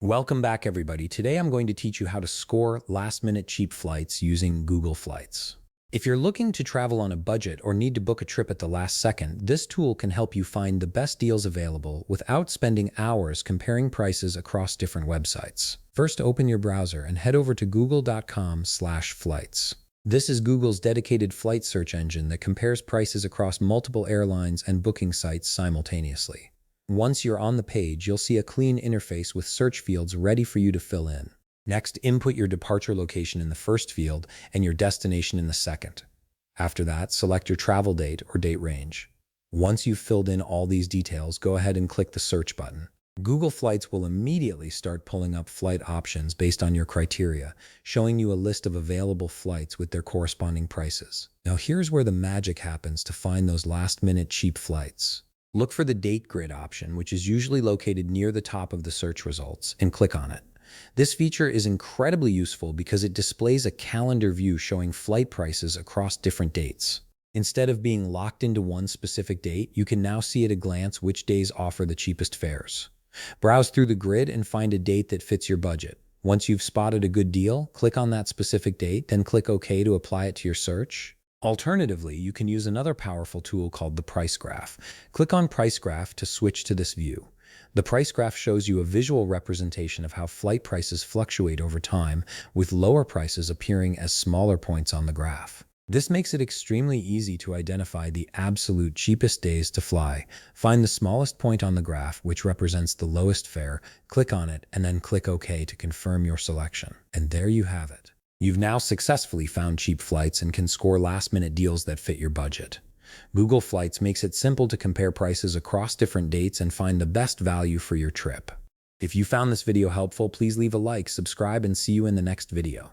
Welcome back, everybody. Today I'm going to teach you how to score last-minute cheap flights using Google Flights. If you're looking to travel on a budget or need to book a trip at the last second, this tool can help you find the best deals available without spending hours comparing prices across different websites. First, open your browser and head over to google.com/flights. This is Google's dedicated flight search engine that compares prices across multiple airlines and booking sites simultaneously. Once you're on the page, you'll see a clean interface with search fields ready for you to fill in. Next, input your departure location in the first field and your destination in the second. After that, select your travel date or date range. Once you've filled in all these details, go ahead and click the search button. Google Flights will immediately start pulling up flight options based on your criteria, showing you a list of available flights with their corresponding prices. Now here's where the magic happens to find those last-minute cheap flights. Look for the date grid option, which is usually located near the top of the search results, and click on it. This feature is incredibly useful because it displays a calendar view showing flight prices across different dates. Instead of being locked into one specific date, you can now see at a glance which days offer the cheapest fares. Browse through the grid and find a date that fits your budget. Once you've spotted a good deal, click on that specific date, then click OK to apply it to your search. Alternatively, you can use another powerful tool called the Price Graph. Click on Price Graph to switch to this view. The Price Graph shows you a visual representation of how flight prices fluctuate over time, with lower prices appearing as smaller points on the graph. This makes it extremely easy to identify the absolute cheapest days to fly. Find the smallest point on the graph, which represents the lowest fare, click on it, and then click OK to confirm your selection. And there you have it. You've now successfully found cheap flights and can score last-minute deals that fit your budget. Google Flights makes it simple to compare prices across different dates and find the best value for your trip. If you found this video helpful, please leave a like, subscribe, and see you in the next video.